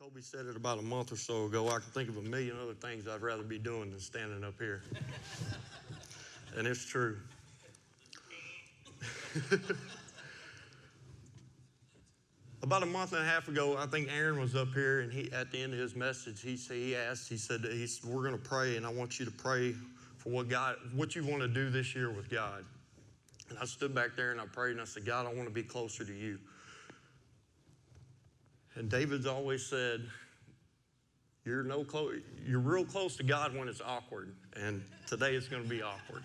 Toby said it about a month or so ago. I can think of a million other things I'd rather be doing than standing up here. And it's true. About a month and a half ago, I think Aaron was up here, and at the end of his message, he said, we're going to pray, and I want you to pray for what you want to do this year with God. And I stood back there and I prayed, and I said, God, I want to be closer to you. And David's always said, you're real close to God when it's awkward, and today it's going to be awkward.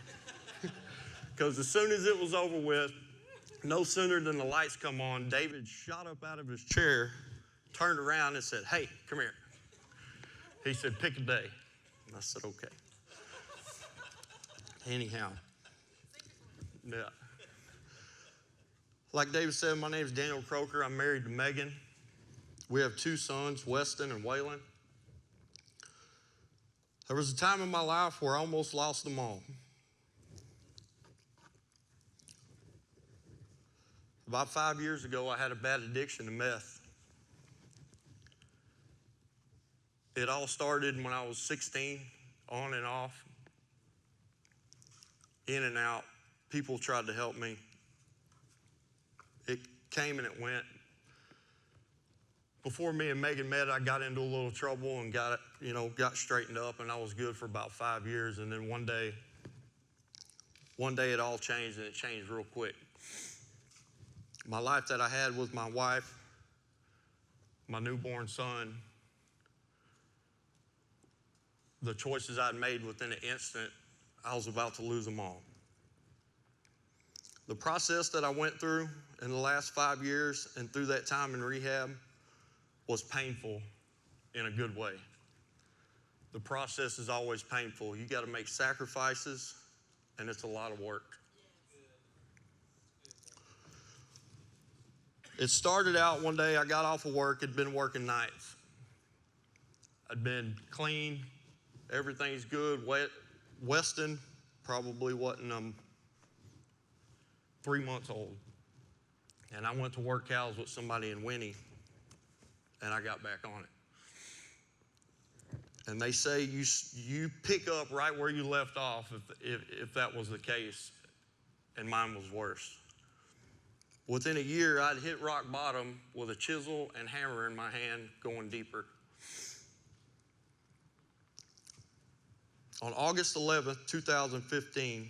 Because as soon as it was over with, no sooner than the lights come on, David shot up out of his chair, turned around and said, hey, come here. He said, pick a day. And I said, okay. Anyhow. Yeah. Like David said, my name is Daniel Croker. I'm married to Megan. We have two sons, Weston and Waylon. There was a time in my life where I almost lost them all. About 5 years ago, I had a bad addiction to meth. It all started when I was 16, on and off, in and out. People tried to help me. It came and it went. Before me and Megan met, I got into a little trouble and got straightened up, and I was good for about 5 years. And then one day it all changed, and it changed real quick. My life that I had with my wife, my newborn son, the choices I'd made within an instant, I was about to lose them all. The process that I went through in the last 5 years and through that time in rehab was painful in a good way. The process is always painful. You got to make sacrifices, and it's a lot of work. It started out one day, I got off of work, had been working nights. I'd been clean, everything's good. Weston probably wasn't 3 months old. And I went to work cows with somebody in Winnie, and I got back on it. And they say you pick up right where you left off if that was the case, and mine was worse. Within a year, I'd hit rock bottom with a chisel and hammer in my hand, going deeper. On August 11th, 2015,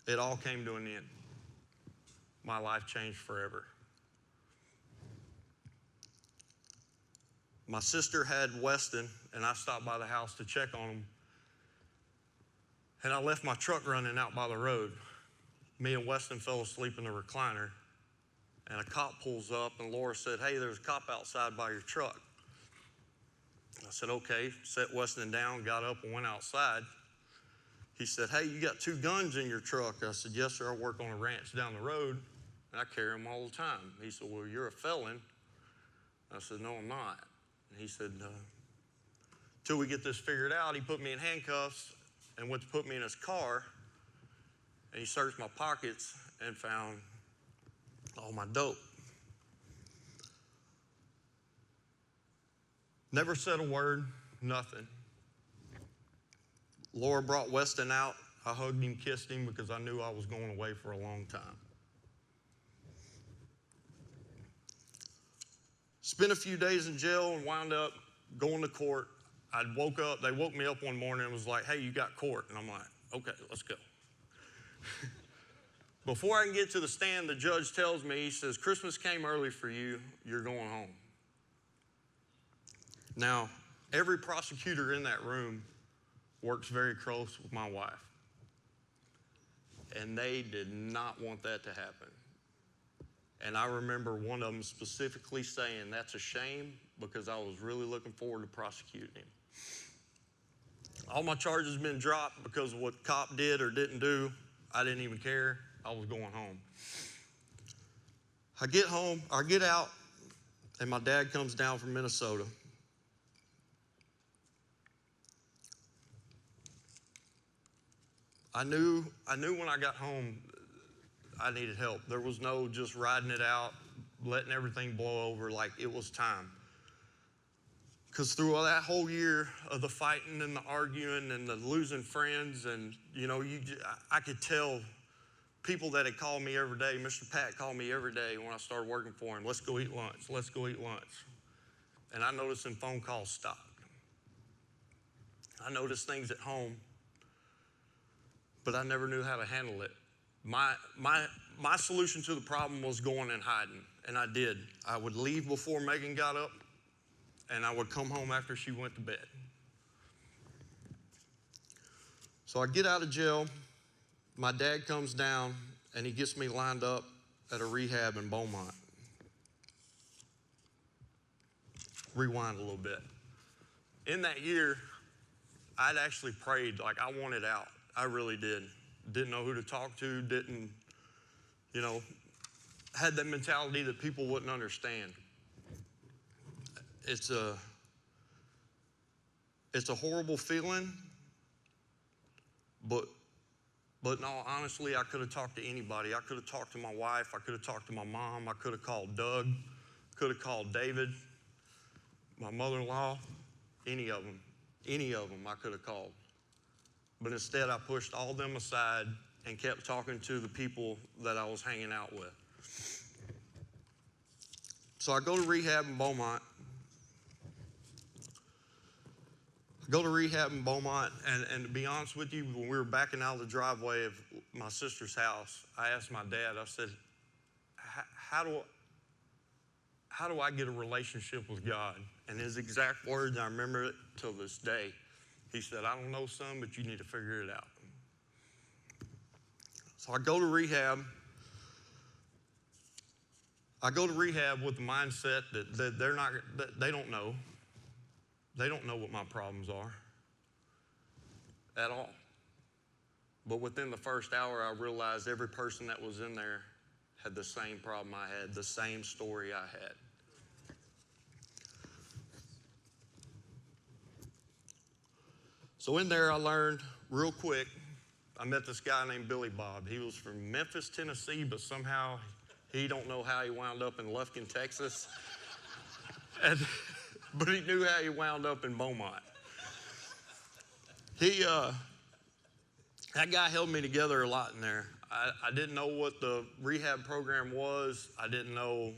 it all came to an end. My life changed forever. My sister had Weston, and I stopped by the house to check on him. And I left my truck running out by the road. Me and Weston fell asleep in the recliner, and a cop pulls up, and Laura said, hey, there's a cop outside by your truck. I said, okay, set Weston down, got up and went outside. He said, hey, you got 2 guns in your truck. I said, yes, sir, I work on a ranch down the road, and I carry them all the time. He said, well, you're a felon. I said, no, I'm not. And he said, till we get this figured out. He put me in handcuffs and went to put me in his car. And he searched my pockets and found all my dope. Never said a word, nothing. Laura brought Weston out. I hugged him, kissed him, because I knew I was going away for a long time. Spent a few days in jail and wound up going to court. They woke me up one morning and was like, hey, you got court. And I'm like, okay, let's go. Before I can get to the stand, the judge tells me, he says, Christmas came early for you, you're going home. Now, every prosecutor in that room works very close with my wife. And they did not want that to happen. And I remember one of them specifically saying, that's a shame, because I was really looking forward to prosecuting him. All my charges have been dropped because of what the cop did or didn't do. I didn't even care. I was going home. I get out, and my dad comes down from Minnesota. I knew when I got home I needed help. There was no just riding it out, letting everything blow over. Like, it was time. Because through all that whole year of the fighting and the arguing and the losing friends, and I could tell people that had called me every day. Mr. Pat called me every day when I started working for him. Let's go eat lunch. Let's go eat lunch. And I noticed some phone calls stopped. I noticed things at home, but I never knew how to handle it. My solution to the problem was going and hiding, and I did. I would leave before Megan got up, and I would come home after she went to bed. So I get out of jail. My dad comes down, and he gets me lined up at a rehab in Beaumont. Rewind a little bit. In that year, I'd actually prayed like I wanted out. I really did. Didn't know who to talk to, had that mentality that people wouldn't understand. It's a horrible feeling, but in all honesty, I could have talked to anybody. I could have talked to my wife. I could have talked to my mom. I could have called Doug. Could have called David, my mother-in-law, any of them I could have called. But instead, I pushed all them aside and kept talking to the people that I was hanging out with. So I go to rehab in Beaumont. And to be honest with you, when we were backing out of the driveway of my sister's house, I asked my dad, I said, how do I get a relationship with God? And his exact words, I remember it till this day. He said, I don't know, son, but you need to figure it out. So I go to rehab. I go to rehab with the mindset that they don't know. They don't know what my problems are at all. But within the first hour, I realized every person that was in there had the same problem I had, the same story I had. So in there, I learned real quick, I met this guy named Billy Bob. He was from Memphis, Tennessee, but somehow he don't know how he wound up in Lufkin, Texas. But he knew how he wound up in Beaumont. That guy held me together a lot in there. I didn't know what the rehab program was. I didn't know,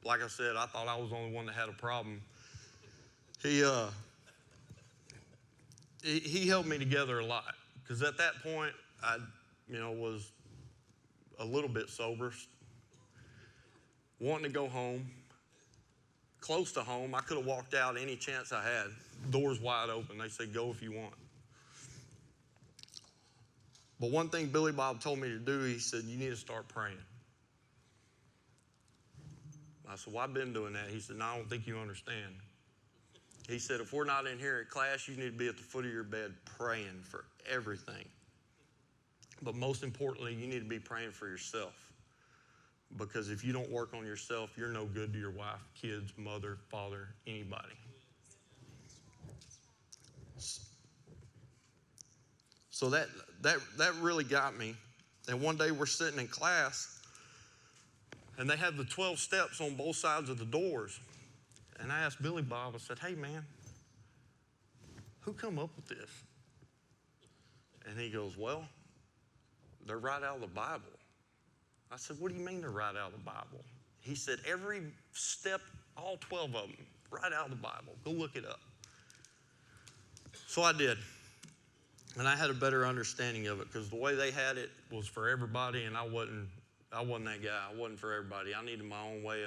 like I said, I thought I was the only one that had a problem. He held me together a lot, because at that point, I was a little bit sober, wanting to go home, close to home. I could have walked out any chance I had. Doors wide open. They said, go if you want. But one thing Billy Bob told me to do, he said, you need to start praying. I said, well, I've been doing that. He said, no, I don't think you understand. He said, if we're not in here at class, you need to be at the foot of your bed praying for everything. But most importantly, you need to be praying for yourself. Because if you don't work on yourself, you're no good to your wife, kids, mother, father, anybody. So that really got me. And one day we're sitting in class, and they had the 12 steps on both sides of the doors. And I asked Billy Bob, I said, hey, man, who come up with this? And he goes, well, they're right out of the Bible. I said, what do you mean they're right out of the Bible? He said, every step, all 12 of them, right out of the Bible. Go look it up. So I did. And I had a better understanding of it, because the way they had it was for everybody, and I wasn't that guy. I wasn't for everybody. I needed my own way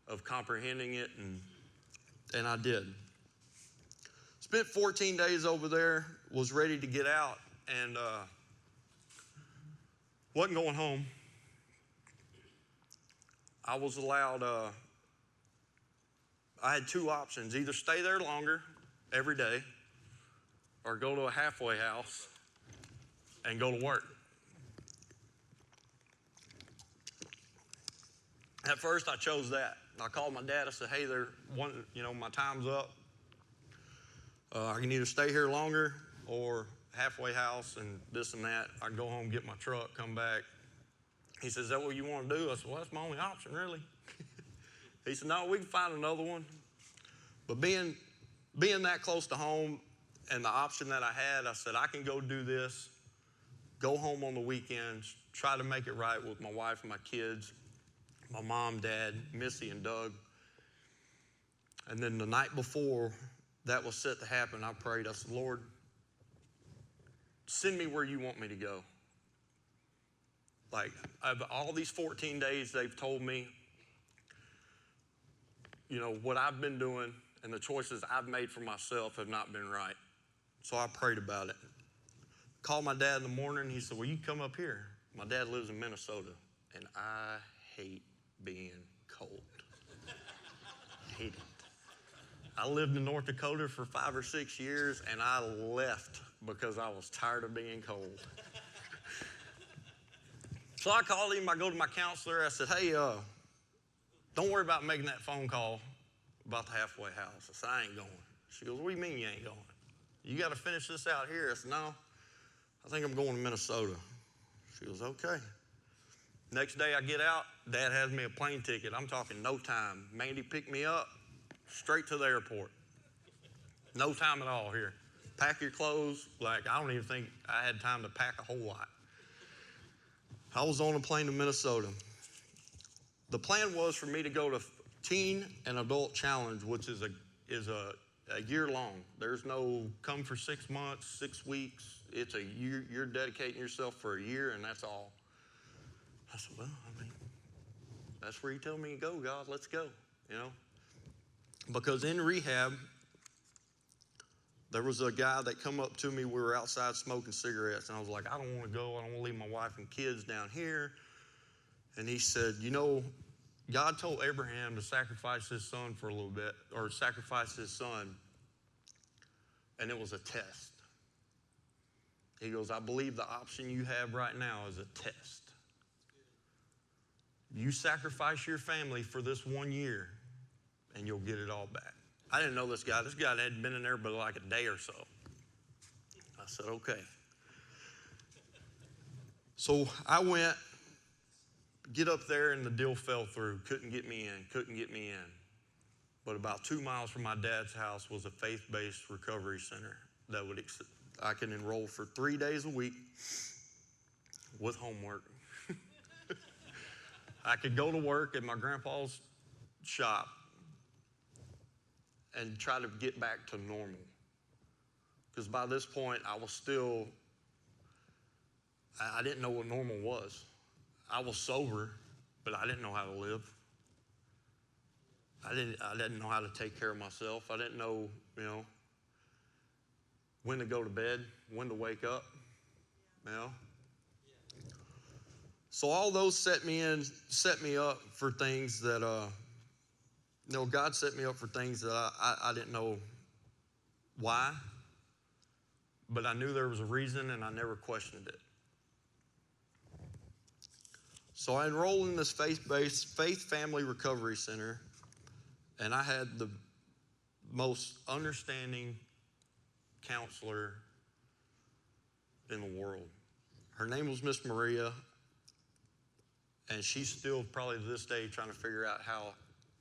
of comprehending it, and I did. Spent 14 days over there, was ready to get out, and wasn't going home. I was allowed, I had two options: either stay there longer every day, or go to a halfway house and go to work. At first, I chose that. I called my dad. I said, hey, my time's up. I can either stay here longer or halfway house and this and that. I can go home, get my truck, come back. He said, is that what you want to do? I said, well, that's my only option, really. He said, no, we can find another one. But being being that close to home and the option that I had, I said, I can go do this, go home on the weekends, try to make it right with my wife and my kids, my mom, dad, Missy, and Doug. And then the night before that was set to happen, I prayed. I said, Lord, send me where you want me to go. Like, all these 14 days, they've told me, what I've been doing and the choices I've made for myself have not been right. So I prayed about it. Called my dad in the morning. He said, well, you come up here. My dad lives in Minnesota, and I hate being cold. Hate it. I lived in North Dakota for 5 or 6 years, and I left because I was tired of being cold. So I called him. I go to my counselor. I said, hey, don't worry about making that phone call about the halfway house. I said, I ain't going. She goes, what do you mean you ain't going? You got to finish this out here. I said, no, I think I'm going to Minnesota. She goes, okay. Next day I get out, Dad has me a plane ticket. I'm talking no time. Mandy picked me up, straight to the airport. No time at all here. Pack your clothes. Like, I don't even think I had time to pack a whole lot. I was on a plane to Minnesota. The plan was for me to go to Teen and Adult Challenge, which is a year long. There's no come for 6 months, 6 weeks. It's a year. You're dedicating yourself for a year, and that's all. I said, well, that's where you tell me to go, God. Let's go, Because in rehab, there was a guy that come up to me. We were outside smoking cigarettes, and I was like, I don't want to go. I don't want to leave my wife and kids down here. And he said, God told Abraham to sacrifice his son for a little bit, or sacrifice his son, and it was a test. He goes, I believe the option you have right now is a test. You sacrifice your family for this 1 year, and you'll get it all back. I didn't know this guy. This guy hadn't been in there but like a day or so. I said, okay. So I went, get up there, and the deal fell through. Couldn't get me in. But about 2 miles from my dad's house was a faith-based recovery center that I could enroll for 3 days a week with homework. I could go to work at my grandpa's shop and try to get back to normal. Because by this point, I didn't know what normal was. I was sober, but I didn't know how to live. I didn't know how to take care of myself. I didn't know, when to go to bed, when to wake up, So all those set me up for things that, God set me up for things that I didn't know why, but I knew there was a reason, and I never questioned it. So I enrolled in this faith-based family recovery center, and I had the most understanding counselor in the world. Her name was Miss Maria, and she's still probably to this day trying to figure out how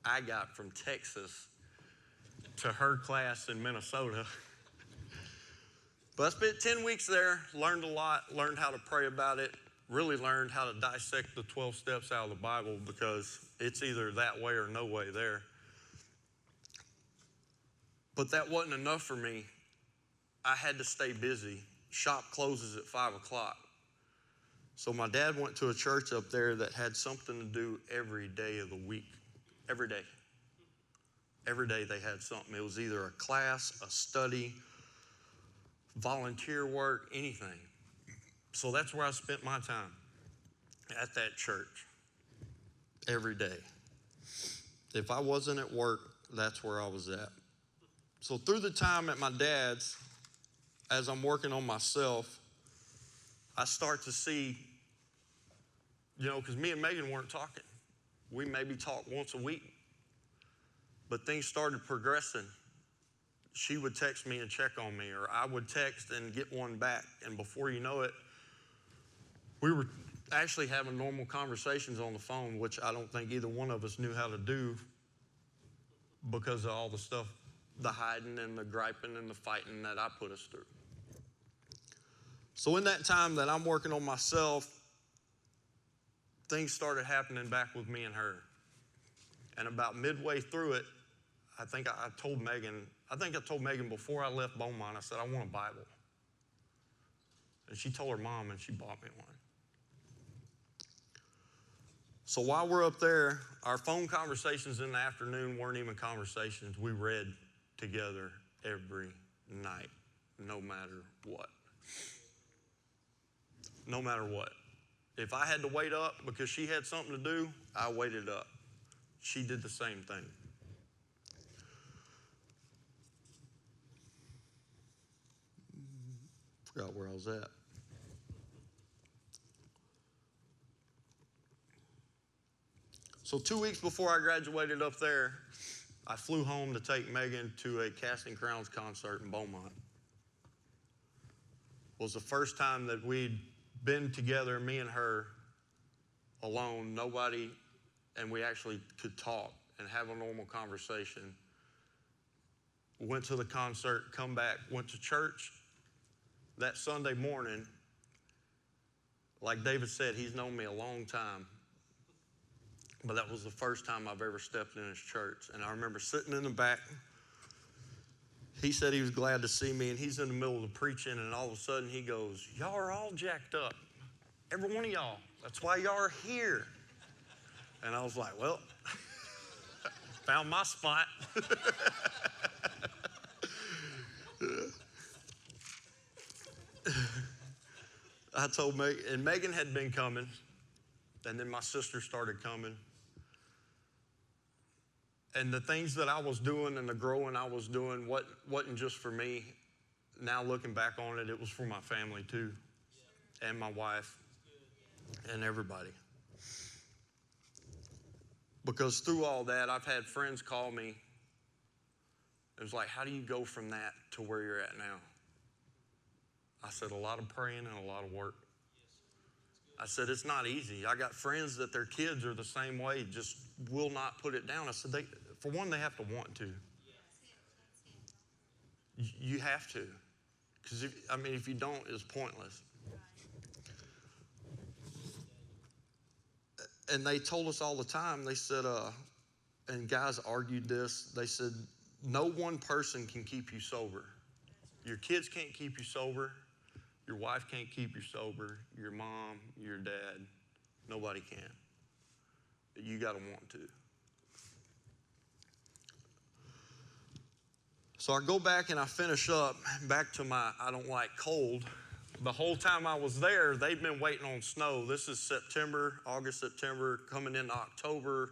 I got from Texas to her class in Minnesota. But I spent 10 weeks there, learned a lot, learned how to pray about it, really learned how to dissect the 12 steps out of the Bible, because it's either that way or no way there. But that wasn't enough for me. I had to stay busy. Shop closes at 5 o'clock. So my dad went to a church up there that had something to do every day of the week. Every day. Every day they had something. It was either a class, a study, volunteer work, anything. So that's where I spent my time, at that church, every day. If I wasn't at work, that's where I was at. So through the time at my dad's, as I'm working on myself, I start to see, because me and Megan weren't talking. We maybe talked once a week. But things started progressing. She would text me and check on me, or I would text and get one back. And before you know it, we were actually having normal conversations on the phone, which I don't think either one of us knew how to do because of all the stuff the hiding and the griping and the fighting that I put us through. So in that time that I'm working on myself, things started happening back with me and her. And about midway through it, I told Megan before I left Beaumont, I said, I want a Bible. And she told her mom, and she bought me one. So while we're up there, our phone conversations in the afternoon weren't even conversations. We read together every night, no matter what. No matter what. If I had to wait up because she had something to do, I waited up. She did the same thing. Forgot where I was at. So 2 weeks before I graduated up there, I flew home to take Megan to a Casting Crowns concert in Beaumont. It was the first time that we'd been together, me and her, alone, nobody, and we actually could talk and have a normal conversation. Went to the concert, come back, went to church. That Sunday morning, like David said, he's known me a long time. But that was the first time I've ever stepped in his church. And I remember sitting in the back. He said he was glad to see me, and he's in the middle of the preaching, and all of a sudden he goes, y'all are all jacked up. Every one of y'all. That's why y'all are here. And I was like, well, found my spot. I told Megan, and Megan had been coming, and then my sister started coming. And the things that I was doing and the growing I was doing wasn't just for me. Now looking back on it, it was for my family too, and my wife, and everybody. Because through all that, I've had friends call me. It was like, how do you go from that to where you're at now? I said, a lot of praying and a lot of work. I said, it's not easy. I got friends that their kids are the same way, just will not put it down. I said, for one, they have to want to. You have to. Because, if you don't, it's pointless. And they told us all the time, they said, and guys argued this, they said, no one person can keep you sober. Your kids can't keep you sober. Your wife can't keep you sober. Your mom, your dad, nobody can. You got to want to. So I go back and I finish up, back to my I don't like cold. The whole time I was there, they'd been waiting on snow. This is September, August, September, coming into October,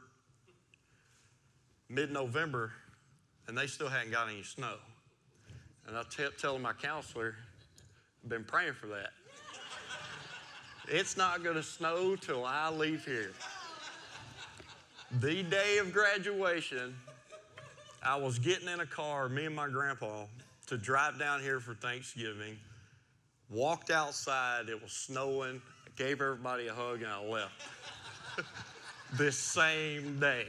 mid-November, and they still hadn't got any snow. And I kept telling my counselor, I've been praying for that. It's not going to snow till I leave here. The day of graduation, I was getting in a car, me and my grandpa, to drive down here for Thanksgiving. Walked outside, it was snowing. I gave everybody a hug and I left. This same day.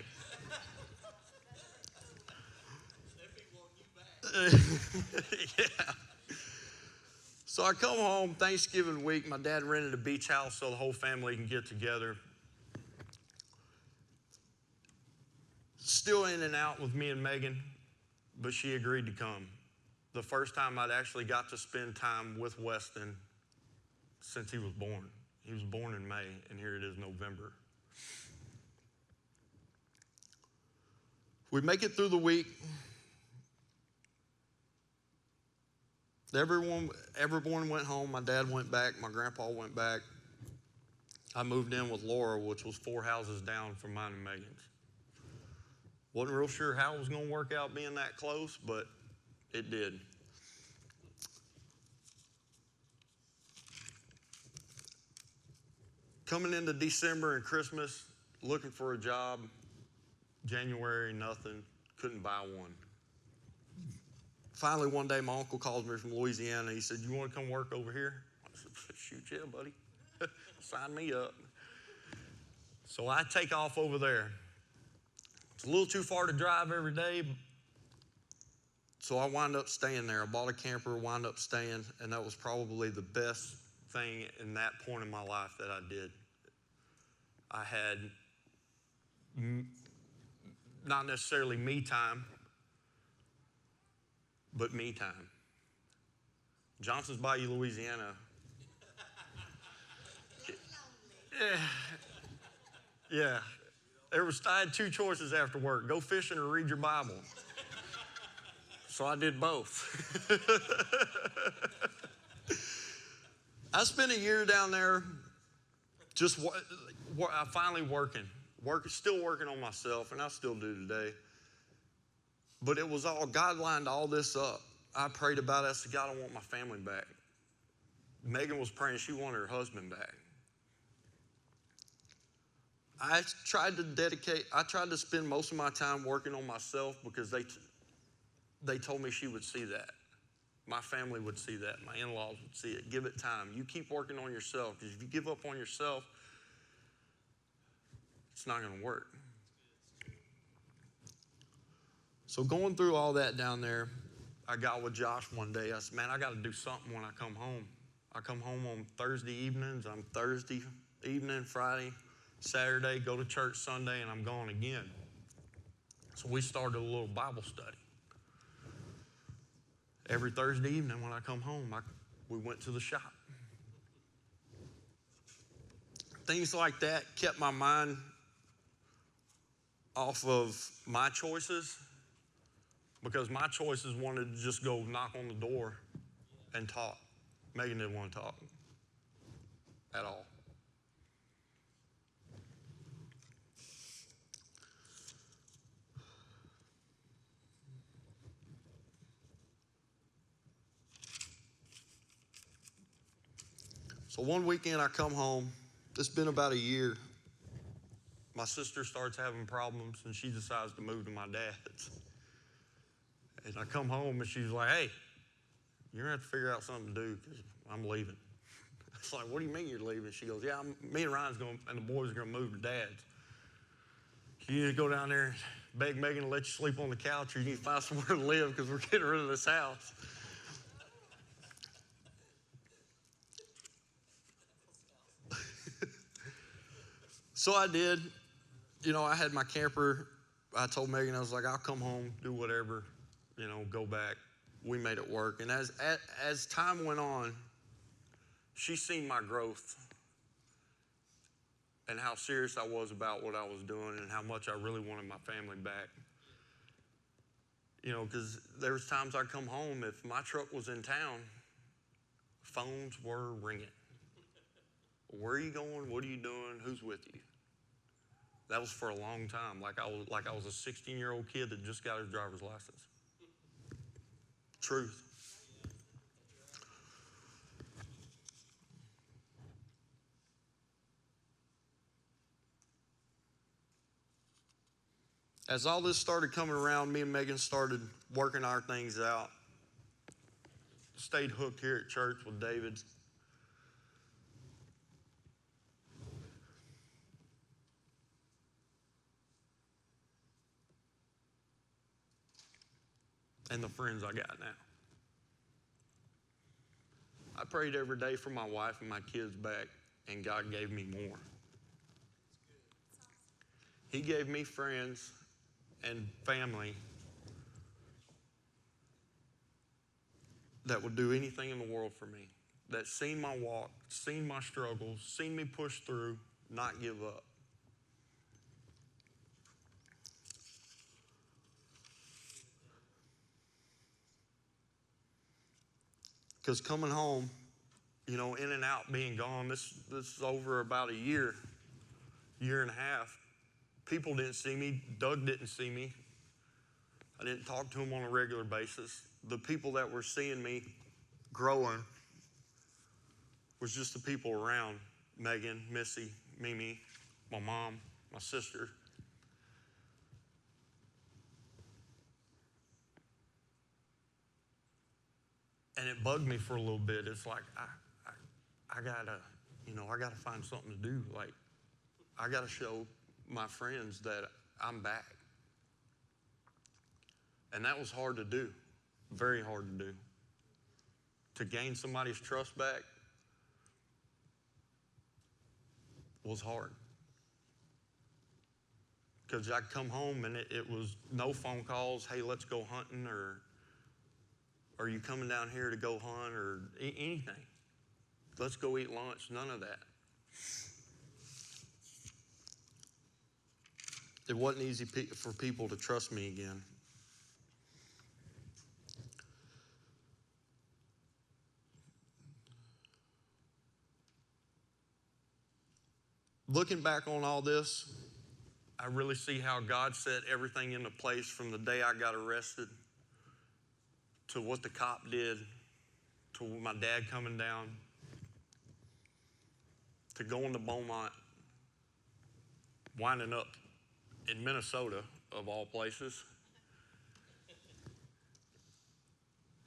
Yeah. So I come home Thanksgiving week. My dad rented a beach house so the whole family can get together. Still in and out with me and Megan, but she agreed to come. The first time I'd actually got to spend time with Weston since he was born. He was born in May, and here it is November. We make it through the week. Everyone went home. My dad went back. My grandpa went back. I moved in with Laura, which was 4 houses down from mine and Megan's. Wasn't real sure how it was going to work out being that close, but it did. Coming into December and Christmas, looking for a job. January, nothing. Couldn't buy one. Finally, one day, my uncle calls me from Louisiana. He said, you want to come work over here? I said, shoot, yeah, buddy. Sign me up. So I take off over there. It's a little too far to drive every day, So I wound up staying there. I bought a camper, wound up staying, and that was probably the best thing in that point in my life that I did. I had not necessarily me time, but me time. Johnson's Bayou, Louisiana. Yeah. I had two choices after work, go fishing or read your Bible. So I did both. I spent a year down there just finally still working on myself, and I still do today. But it was all, God lined all this up. I prayed about it. I said, God, I want my family back. Megan was praying she wanted her husband back. I tried to spend most of my time working on myself because they told me she would see that. My family would see that. My in-laws would see it. Give it time. You keep working on yourself, because if you give up on yourself, it's not going to work. So going through all that down there, I got with Josh one day. I said, man, I got to do something when I come home. I come home on Thursday evenings. I'm Thursday evening, Friday, Saturday, go to church Sunday, and I'm gone again. So we started a little Bible study. Every Thursday evening when I come home, we went to the shop. Things like that kept my mind off of my choices, because my choices wanted to just go knock on the door and talk. Megan didn't want to talk at all. So one weekend I come home. It's been about a year. My sister starts having problems, and she decides to move to my dad's. And I come home, and she's like, hey, you're going to have to figure out something to do because I'm leaving. It's like, what do you mean you're leaving? She goes, yeah, me and Ryan's and the boys are going to move to Dad's. You need to go down there and beg Megan to let you sleep on the couch, or you need to find somewhere to live because we're getting rid of this house. So I did. I had my camper. I told Megan, I was like, I'll come home, do whatever, go back. We made it work. And as time went on, she's seen my growth and how serious I was about what I was doing and how much I really wanted my family back. Because there was times I'd come home, if my truck was in town, phones were ringing. Where are you going? What are you doing? Who's with you? That was for a long time, like I was a 16-year-old kid that just got his driver's license. Truth. As all this started coming around, me and Megan started working our things out. Stayed hooked here at church with David. And the friends I got now. I prayed every day for my wife and my kids back, and God gave me more. He gave me friends and family that would do anything in the world for me, that seen my walk, seen my struggles, seen me push through, not give up. Because coming home, in and out, being gone, this is over about a year and a half. People didn't see me. Doug didn't see me. I didn't talk to him on a regular basis. The people that were seeing me growing was just the people around. Megan, Missy, Mimi, my mom, my sister. And it bugged me for a little bit. It's like, I gotta find something to do. Like, I gotta show my friends that I'm back. And that was hard to do. Very hard to do. To gain somebody's trust back was hard. Because I'd come home and it was no phone calls, hey, let's go hunting, or are you coming down here to go hunt, or anything. Let's go eat lunch, none of that. It wasn't easy for people to trust me again. Looking back on all this, I really see how God set everything into place from the day I got arrested to what the cop did, to my dad coming down, to going to Beaumont, winding up in Minnesota, of all places.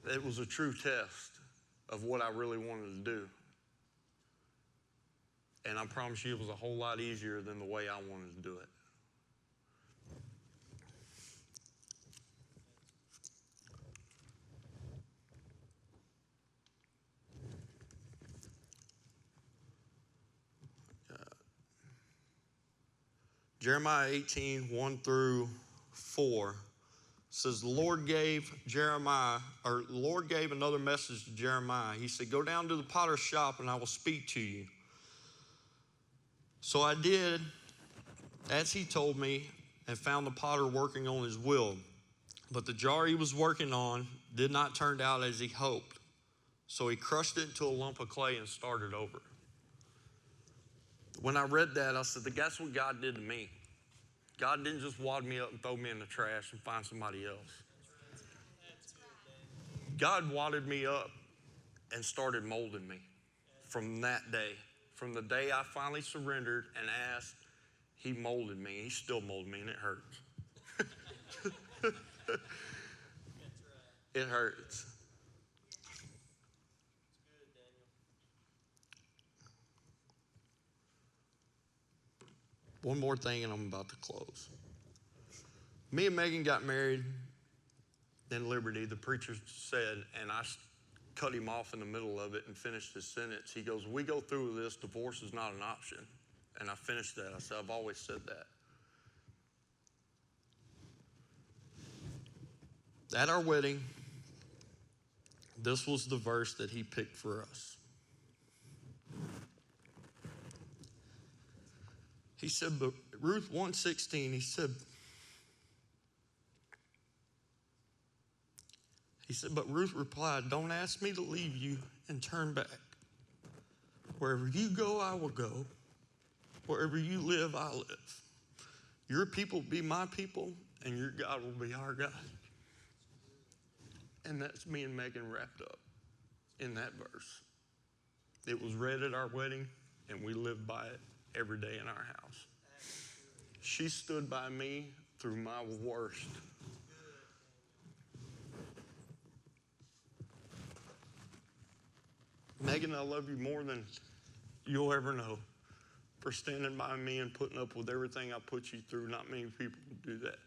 It was a true test of what I really wanted to do. And I promise you it was a whole lot easier than the way I wanted to do it. Jeremiah 18, 1 through 4 says, the Lord gave another message to Jeremiah. He said, go down to the potter's shop and I will speak to you. So I did as he told me and found the potter working on his wheel. But the jar he was working on did not turn out as he hoped. So he crushed it into a lump of clay and started over. When I read that, I said, that's what God did to me. God didn't just wad me up and throw me in the trash and find somebody else. God wadded me up and started molding me from that day. From the day I finally surrendered and asked, he molded me. He still molded me, and it hurts. It hurts. One more thing and I'm about to close. Me and Megan got married in Liberty. The preacher said, and I cut him off in the middle of it and finished his sentence. He goes, we go through with this, divorce is not an option. And I finished that. I said, I've always said that. At our wedding, this was the verse that he picked for us. He said, but Ruth 1:16, he said, but Ruth replied, don't ask me to leave you and turn back. Wherever you go, I will go. Wherever you live, I live. Your people will be my people, and your God will be our God. And that's me and Megan wrapped up in that verse. It was read at our wedding, and we lived by it every day in our house. She stood by me through my worst. Megan, I love you more than you'll ever know for standing by me and putting up with everything I put you through. Not many people would do that.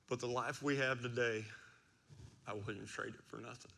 But the life we have today, I wouldn't trade it for nothing.